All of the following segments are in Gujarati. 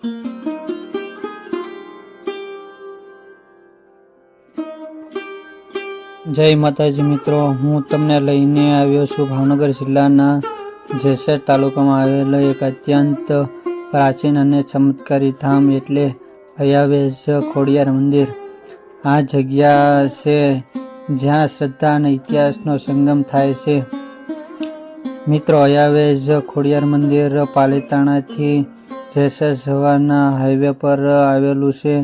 જય માતાજી મિત્રો, હું તમને લઈને આવ્યો છું ભાવનગર જિલ્લાના જેસર તાલુકામાં આવેલ એક અત્યંત પ્રાચીન અને ચમત્કારી ધામ એટલે અયાવેજ ખોડિયાર મંદિર। આ જગ્યા છે જ્યાં શ્રદ્ધા અને ઇતિહાસનો સંગમ થાય છે। મિત્રો, અયાવેજ ખોડિયાર મંદિર પાલીતાણાથી જેસર જવાના હાઈવે પર આવેલું છે।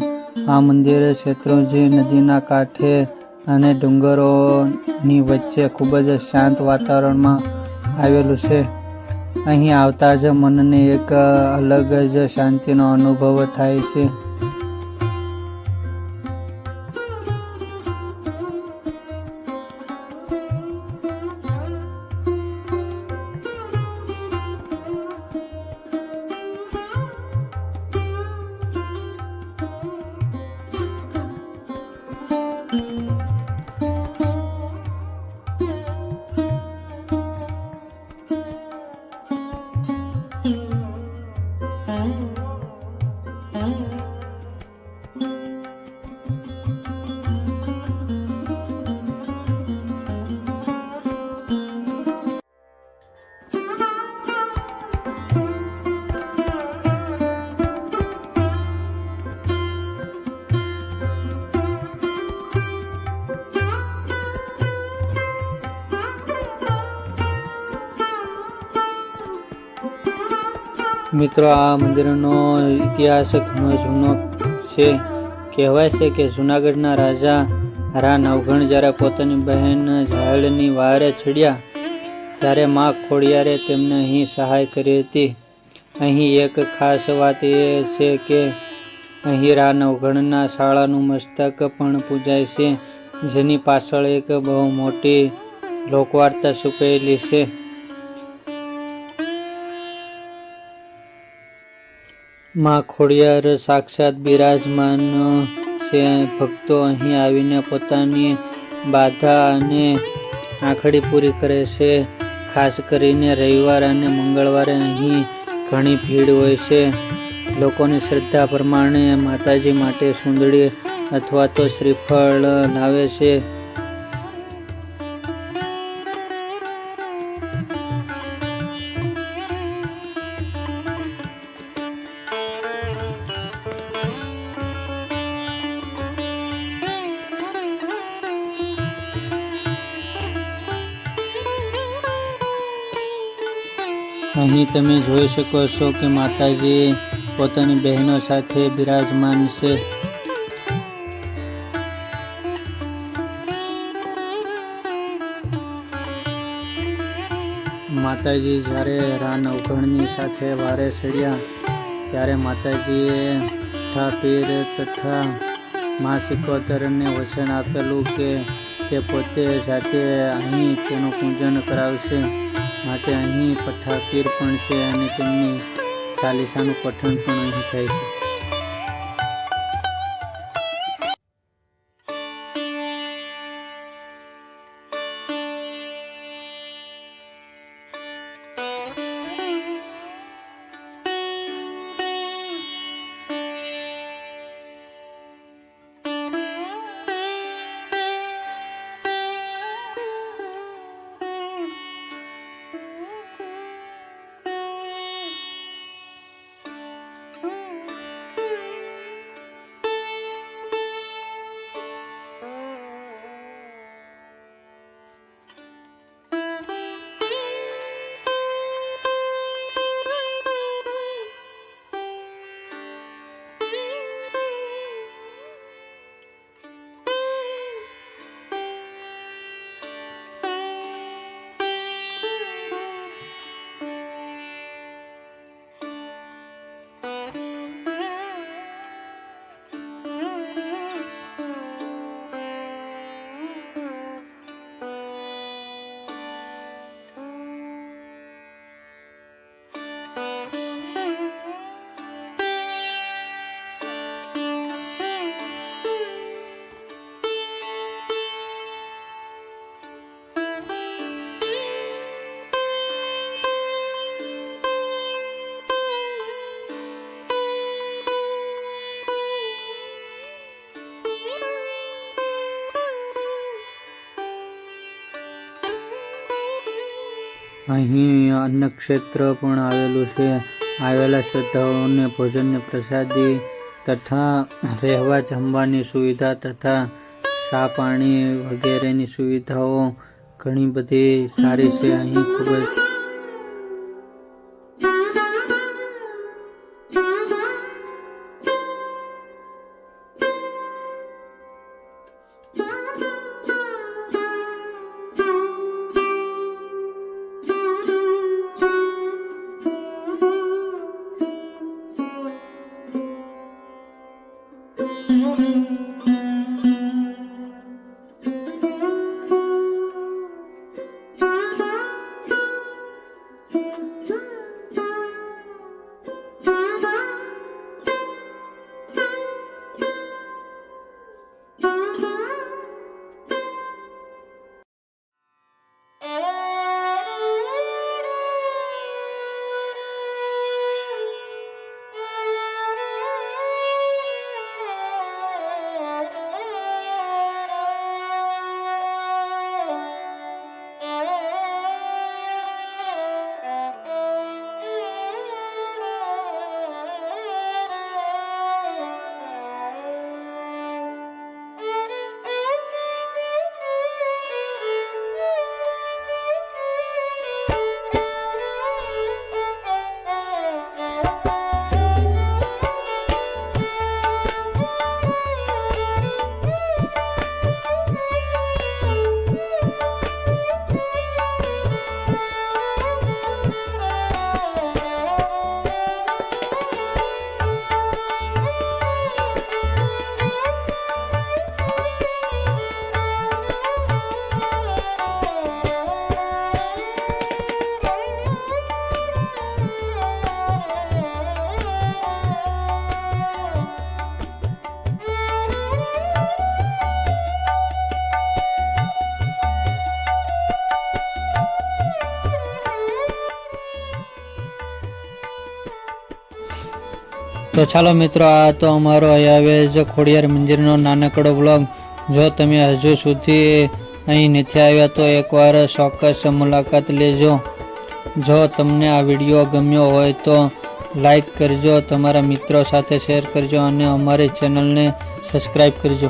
આ મંદિર શેત્રુંજી નદીના કાંઠે અને ડુંગરોની વચ્ચે ખૂબ જ શાંત વાતાવરણમાં આવેલું છે। અહીં આવતા જ મનને એક અલગ જ શાંતિનો અનુભવ થાય છે। મિત્રો, આ મંદિરનો ઇતિહાસ ઘણો જૂનો છે। કહેવાય છે કે જૂનાગઢના રાજા રા નવઘણ જ્યારે પોતાની બહેન ઝાયલની વારે ચડ્યા ત્યારે મા ખોડિયારે તેમને અહીં સહાય કરી હતી। અહીં એક ખાસ વાત એ છે કે અહીં રા નવઘણના શાળાનું મસ્તક પણ પૂજાય છે, જેની પાછળ એક બહુ મોટી લોકવાર્તા છુપાયેલી છે। માં ખોડિયાર સાક્ષાત બિરાજમાન છે। ભક્તો અહીં આવીને પોતાની બાધા અને આંખડી પૂરી કરે છે। ખાસ કરીને રવિવાર અને મંગળવારે અહીં ઘણી ભીડ હોય છે। લોકોની શ્રદ્ધા પ્રમાણે માતાજી માટે સુંદડી અથવા તો શ્રીફળ લાવે છે। અહીં તમે જોઈ શકો છો કે માતાજી પોતાની બહેનો સાથે બિરાજમાન છે। માતાજી જ્યારે રા નવઘણની સાથે વારે ચડ્યા ત્યારે માતાજીએ ઠા પીર તથા મા સિકોતરને વચન આપેલું કે તે પોતે જાતે અહીં તેનું પૂજન કરાવશે, માટે અહીં પઠ્ઠાપીર પણ છે અને તેમની ચાલીસાનું પઠન પણ અહીં થાય છે। અહીં અન્નક્ષેત્ર પણ આવેલું છે. આવેલા શ્રદ્ધાળુઓને ભોજનની પ્રસાદી તથા રહેવા જમવાની સુવિધા તથા ચા પાણી વગેરેની સુવિધાઓ ઘણી બધી સારી છે. અહીં ખૂબ જ તો ચાલો મિત્રો, આ તો અમારો અયાવેજ ખોડિયાર મંદિરનો નાનકડો બ્લોગ. જો તમે હજુ સુધી અહીં નથી આવ્યા તો એકવાર ચોક્કસ મુલાકાત લેજો. જો તમને આ વિડીયો ગમ્યો હોય તો લાઈક કરજો, તમારા મિત્રો સાથે શેર કરજો અને અમારી ચેનલને સબસ્ક્રાઈબ કરજો.